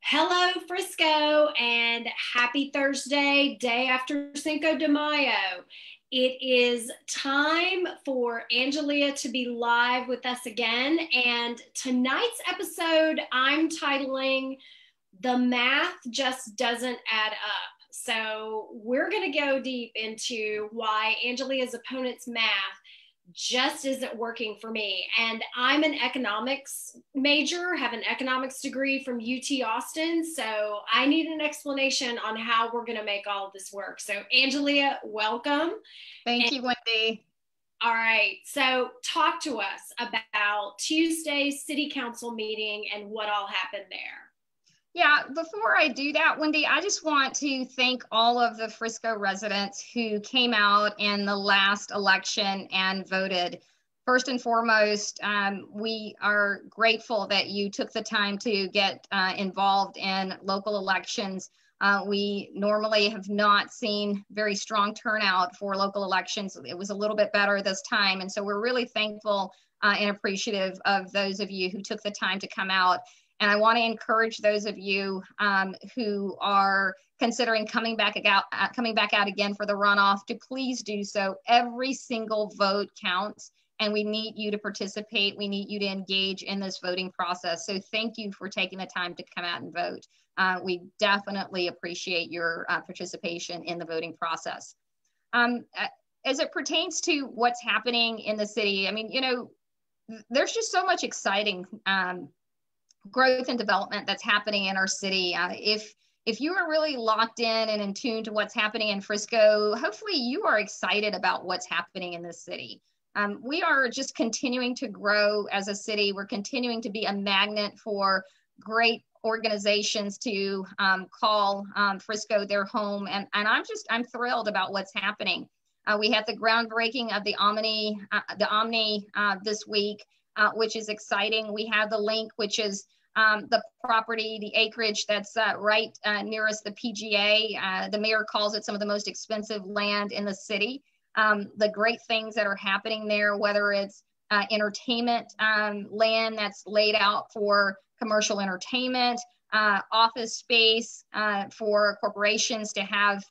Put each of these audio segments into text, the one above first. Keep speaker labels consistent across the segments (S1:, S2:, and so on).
S1: Hello, Frisco, and happy Thursday, day after Cinco de Mayo. It is time for Angelia to be live with us again. And tonight's episode, I'm titling The Math Just Doesn't Add Up. So we're going to go deep into why Angelia's opponent's math just isn't working for me. And I'm an economics major, have an economics degree from UT Austin. So I need an explanation on how we're going to make all of this work. So Angelia, welcome.
S2: Thank you, Wendy.
S1: All right. So talk to us about Tuesday's city council meeting and what all happened there.
S2: Yeah, before I do that, Wendy, I just want to thank all of the Frisco residents who came out in the last election and voted. First and foremost, we are grateful that you took the time to get involved in local elections. We normally have not seen very strong turnout for local elections. It was a little bit better this time. And so we're really thankful and appreciative of those of you who took the time to come out. And I want to encourage those of you who are considering coming back out again for the runoff to please do so. Every single vote counts, and we need you to participate. We need you to engage in this voting process. So thank you for taking the time to come out and vote. We definitely appreciate your participation in the voting process. As it pertains to what's happening in the city, I mean, you know, there's just so much exciting growth and development that's happening in our city. If you are really locked in and in tune to what's happening in Frisco, hopefully you are excited about what's happening in this city. We are just continuing to grow as a city. We're continuing to be a magnet for great organizations to call Frisco their home. And I'm thrilled about what's happening. We had the groundbreaking of the Omni this week, which is exciting. We have the link, which is the property, the acreage that's right nearest the PGA. The mayor calls it some of the most expensive land in the city. The great things that are happening there, whether it's entertainment land that's laid out for commercial entertainment, office space for corporations to have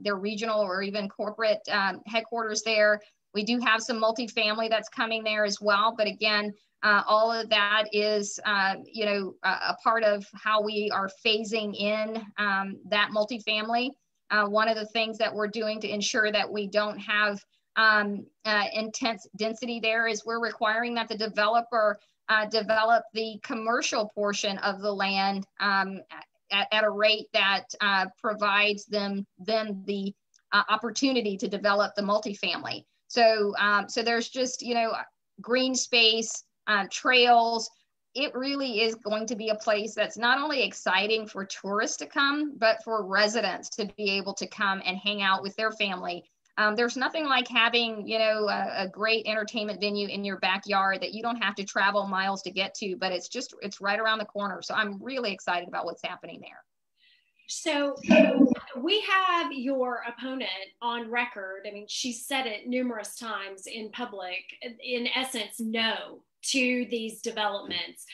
S2: their regional or even corporate headquarters there. We do have some multifamily that's coming there as well. But again, all of that is, a part of how we are phasing in that multifamily. One of the things that we're doing to ensure that we don't have intense density there is we're requiring that the developer develop the commercial portion of the land at a rate that provides them the opportunity to develop the multifamily. So there's just, green space, trails. It really is going to be a place that's not only exciting for tourists to come, but for residents to be able to come and hang out with their family. There's nothing like having, a great entertainment venue in your backyard that you don't have to travel miles to get to, but it's right around the corner. So I'm really excited about what's happening there.
S1: So we have your opponent on record. I mean, she said it numerous times in public, in essence, no to these developments.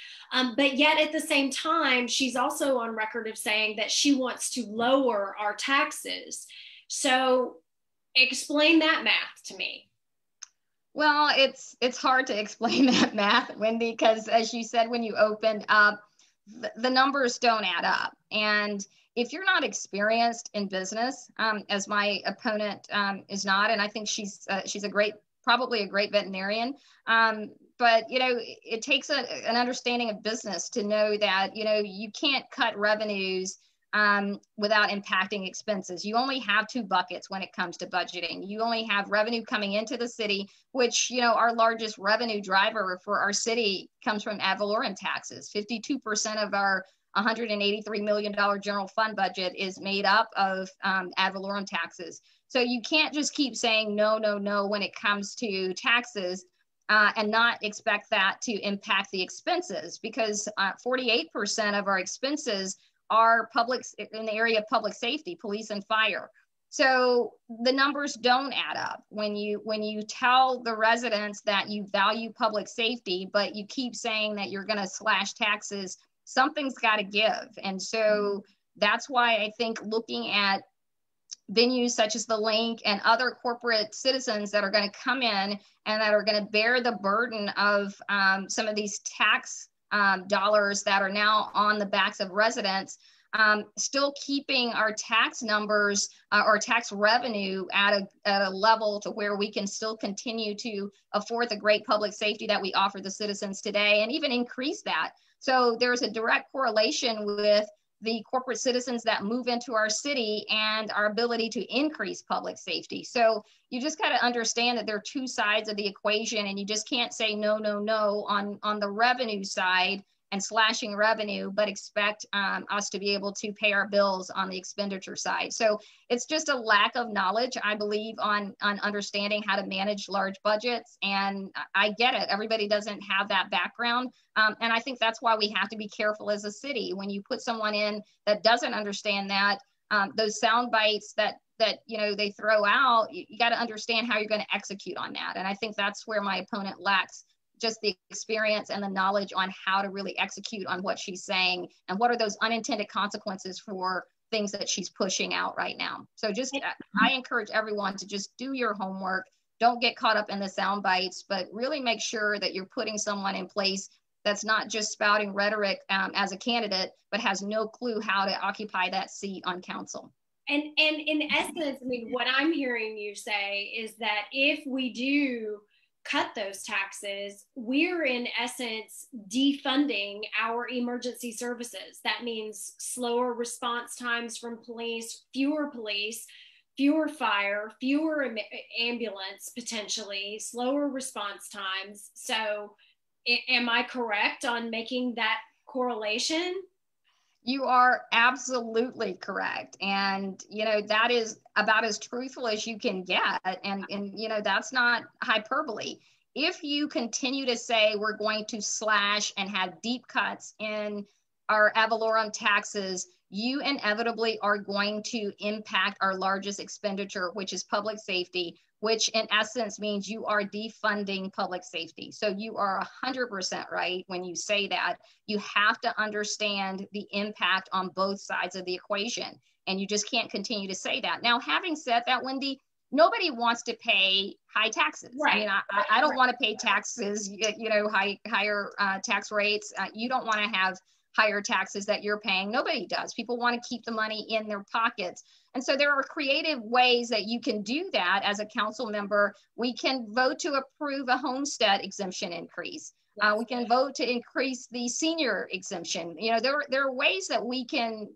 S1: But yet at the same time, she's also on record of saying that she wants to lower our taxes. So explain that math to me.
S2: Well, it's hard to explain that math, Wendy, because as you said, when you opened up, the numbers don't add up. And if you're not experienced in business, as my opponent is not, and I think she's probably a great veterinarian, but it takes an understanding of business to know that you can't cut revenues without impacting expenses. You only have two buckets when it comes to budgeting. You only have revenue coming into the city, which, our largest revenue driver for our city comes from ad valorem taxes. 52% of our $183 million general fund budget is made up of ad valorem taxes. So you can't just keep saying no, no, no when it comes to taxes and not expect that to impact the expenses, because 48% of our expenses are in the area of public safety, police and fire. So the numbers don't add up when you tell the residents that you value public safety, but you keep saying that you're going to slash taxes something's got to give. And so that's why I think looking at venues such as the Link and other corporate citizens that are going to come in and that are going to bear the burden of some of these tax dollars that are now on the backs of residents, still keeping our tax numbers or tax revenue at a level to where we can still continue to afford the great public safety that we offer the citizens today, and even increase that. So there's a direct correlation with the corporate citizens that move into our city and our ability to increase public safety. So you just got to understand that there are two sides of the equation, and you just can't say no, no, no on the revenue side and slashing revenue, but expect us to be able to pay our bills on the expenditure side. So it's just a lack of knowledge, I believe, on understanding how to manage large budgets. And I get it. Everybody doesn't have that background. And I think that's why we have to be careful as a city. When you put someone in that doesn't understand that, those sound bites that they throw out, you got to understand how you're going to execute on that. And I think that's where my opponent lacks just the experience and the knowledge on how to really execute on what she's saying and what are those unintended consequences for things that she's pushing out right now. So just, I encourage everyone to just do your homework. Don't get caught up in the sound bites, but really make sure that you're putting someone in place that's not just spouting rhetoric as a candidate, but has no clue how to occupy that seat on council.
S1: And in essence, I mean, what I'm hearing you say is that if we do cut those taxes, we're in essence defunding our emergency services. That means slower response times from police, fewer fire, fewer ambulance, potentially, slower response times. So am I correct on making that correlation?
S2: You are absolutely correct. And, that is about as truthful as you can get. And that's not hyperbole. If you continue to say we're going to slash and have deep cuts in our ad valorem taxes, you inevitably are going to impact our largest expenditure, which is public safety, which in essence means you are defunding public safety. So you are 100% right when you say that. You have to understand the impact on both sides of the equation. And you just can't continue to say that. Now, having said that, Wendy, nobody wants to pay high taxes.
S1: Right.
S2: I mean, I don't want to pay taxes, higher tax rates. You don't want to have higher taxes that you're paying. Nobody does. People want to keep the money in their pockets. And so there are creative ways that you can do that as a council member. We can vote to approve a homestead exemption increase. We can vote to increase the senior exemption. There are ways that we can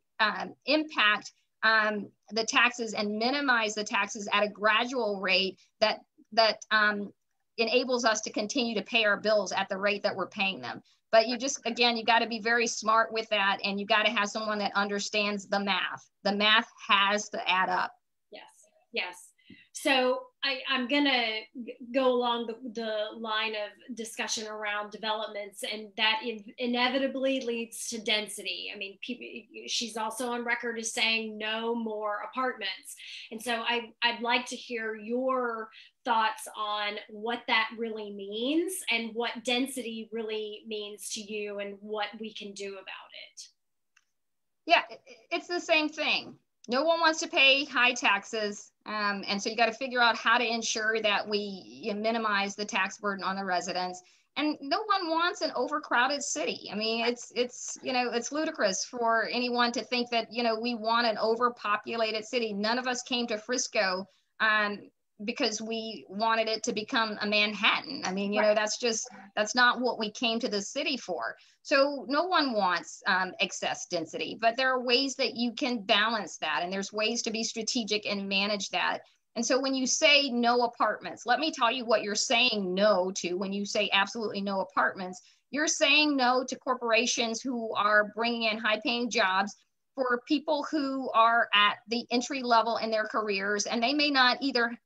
S2: impact the taxes and minimize the taxes at a gradual rate that enables us to continue to pay our bills at the rate that we're paying them. But you got to be very smart with that, and you got to have someone that understands the math. The math has to add up.
S1: Yes. So I'm going to go along the line of discussion around developments, and that inevitably leads to density. I mean, she's also on record as saying no more apartments. And so I'd like to hear your thoughts on what that really means and what density really means to you and what we can do about it.
S2: Yeah, it's the same thing. No one wants to pay high taxes. And so you got to figure out how to ensure that we minimize the tax burden on the residents. And no one wants an overcrowded city. I mean, it's ludicrous for anyone to think that, we want an overpopulated city. None of us came to Frisco because we wanted it to become a Manhattan. I mean, that's not what we came to the city for. So no one wants excess density, but there are ways that you can balance that. And there's ways to be strategic and manage that. And so when you say no apartments, let me tell you what you're saying no to when you say absolutely no apartments. You're saying no to corporations who are bringing in high paying jobs for people who are at the entry level in their careers, and they may not either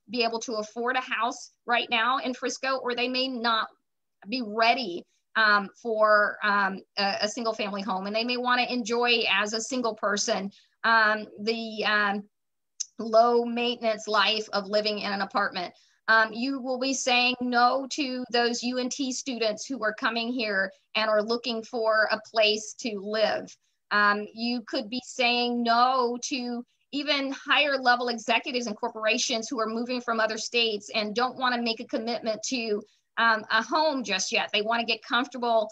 S2: be able to afford a house right now in Frisco, or they may not be ready for a single family home, and they may want to enjoy as a single person the low maintenance life of living in an apartment. You will be saying no to those UNT students who are coming here and are looking for a place to live. You could be saying no to even higher level executives and corporations who are moving from other states and don't want to make a commitment to a home just yet. They want to get comfortable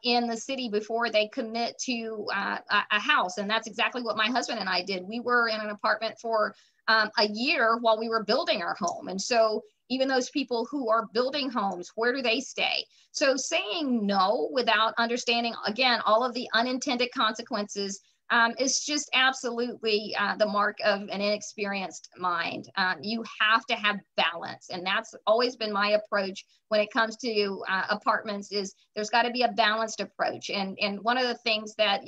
S2: in the city before they commit to a house. And that's exactly what my husband and I did. We were in an apartment for a year while we were building our home. And so even those people who are building homes, where do they stay? So saying no without understanding, again, all of the unintended consequences is just absolutely the mark of an inexperienced mind. You have to have balance. And that's always been my approach when it comes to apartments is there's got to be a balanced approach. And one of the things that,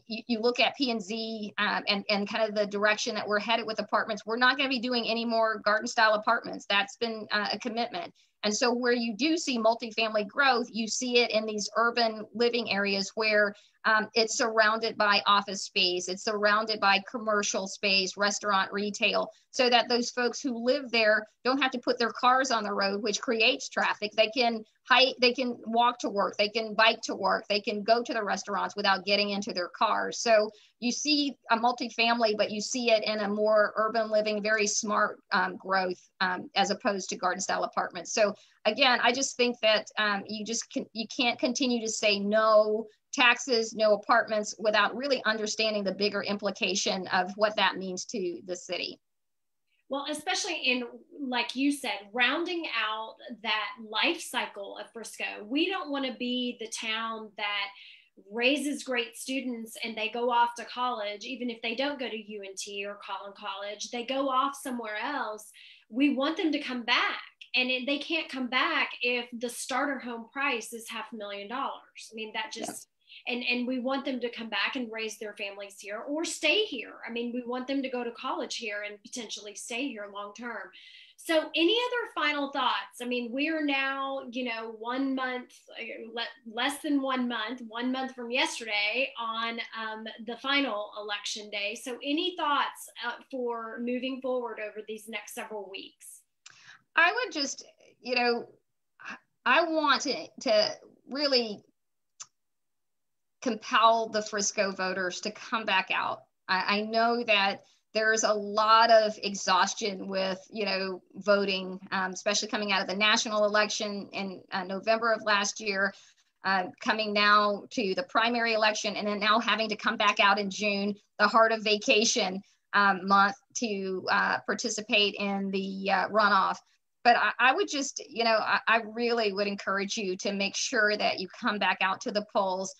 S2: you look at P&Z and kind of the direction that we're headed with apartments, we're not going to be doing any more garden style apartments. That's been a commitment. And so where you do see multifamily growth, you see it in these urban living areas where it's surrounded by office space, it's surrounded by commercial space, restaurant, retail, so that those folks who live there don't have to put their cars on the road, which creates traffic. They can walk to work, they can bike to work, they can go to the restaurants without getting into their cars. So you see a multifamily, but you see it in a more urban living, very smart growth as opposed to garden style apartments. So again, I just think that you can't continue to say no taxes, no apartments without really understanding the bigger implication of what that means to the city.
S1: Well, especially in, like you said, rounding out that life cycle of Frisco. We don't want to be the town that raises great students and they go off to college, even if they don't go to UNT or Collin College, they go off somewhere else. We want them to come back. And they can't come back if the starter home price is $500,000. I mean, that just, and we want them to come back and raise their families here or stay here. I mean, we want them to go to college here and potentially stay here long term. So any other final thoughts? I mean, we are now, 1 month, less than 1 month, 1 month from yesterday on the final election day. So any thoughts for moving forward over these next several weeks?
S2: I would just, I want to really compel the Frisco voters to come back out. I know that there's a lot of exhaustion with, voting, especially coming out of the national election in November of last year, coming now to the primary election, and then now having to come back out in June, the heart of vacation month, to participate in the runoff. But I would just, I really would encourage you to make sure that you come back out to the polls.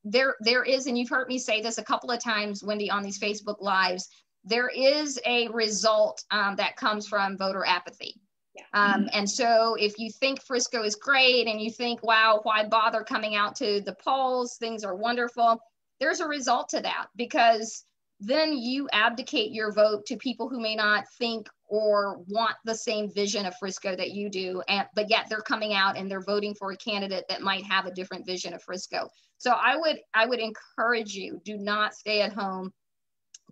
S2: There is, and you've heard me say this a couple of times, Wendy, on these Facebook Lives, there is a result that comes from voter apathy. Yeah. And so if you think Frisco is great and you think, wow, why bother coming out to the polls? Things are wonderful. There's a result to that, because then you abdicate your vote to people who may not think or want the same vision of Frisco that you do, but yet they're coming out and they're voting for a candidate that might have a different vision of Frisco. So I would encourage you, do not stay at home.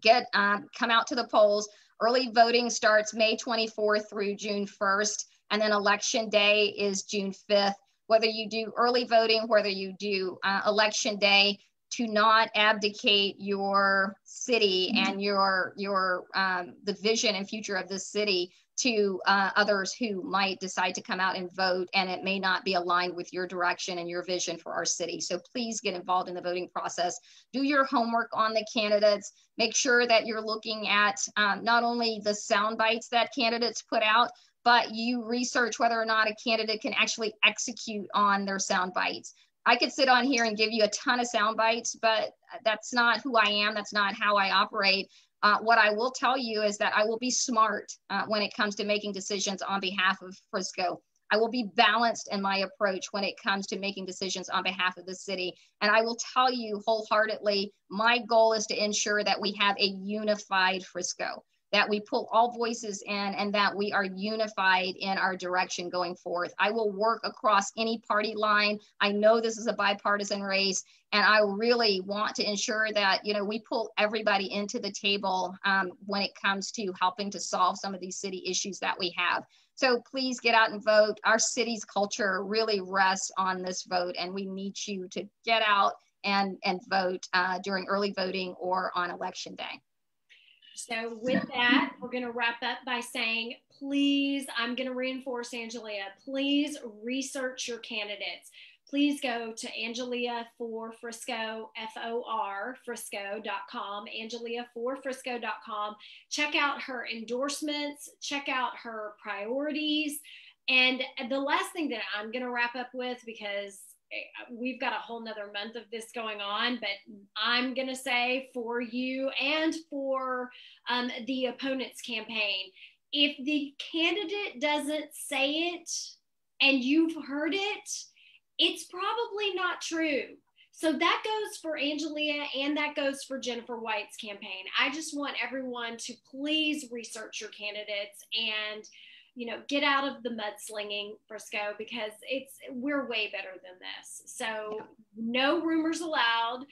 S2: Come out to the polls. Early voting starts May 24th through June 1st, and then election day is June 5th. Whether you do early voting, whether you do election day, to not abdicate your city and the vision and future of this city to others who might decide to come out and vote, and it may not be aligned with your direction and your vision for our city. So please get involved in the voting process. Do your homework on the candidates. Make sure that you're looking at not only the sound bites that candidates put out, but you research whether or not a candidate can actually execute on their sound bites. I could sit on here and give you a ton of sound bites, but that's not who I am. That's not how I operate. What I will tell you is that I will be smart when it comes to making decisions on behalf of Frisco. I will be balanced in my approach when it comes to making decisions on behalf of the city. And I will tell you wholeheartedly, my goal is to ensure that we have a unified Frisco. that we pull all voices in, and that we are unified in our direction going forth. I will work across any party line. I know this is a bipartisan race, and I really want to ensure that, you know, we pull everybody into the table when it comes to helping to solve some of these city issues that we have. So please get out and vote. Our city's culture really rests on this vote, and we need you to get out and vote during early voting or on election day.
S1: So with that, we're going to wrap up by saying, please, I'm going to reinforce, Angelia, please research your candidates. Please go to Angelia for Frisco, F-O-R, Frisco.com, Angelia for Frisco.com. Check out her endorsements, check out her priorities. And the last thing that I'm going to wrap up with, because we've got a whole nother month of this going on, but I'm going to say for you and for the opponent's campaign, if the candidate doesn't say it and you've heard it, it's probably not true. So that goes for Angelia and that goes for Jennifer White's campaign. I just want everyone to please research your candidates and, you know, get out of the mudslinging, Frisco, because we're way better than this. So no rumors allowed.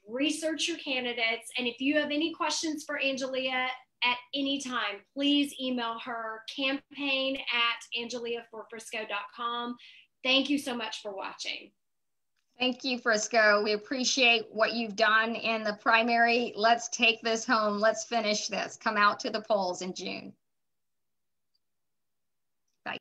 S1: Research your candidates. And if you have any questions for Angelia at any time, please email her, campaign@angeliaforfrisco.com. Thank you so much for watching.
S2: Thank you, Frisco. We appreciate what you've done in the primary. Let's take this home. Let's finish this. Come out to the polls in June.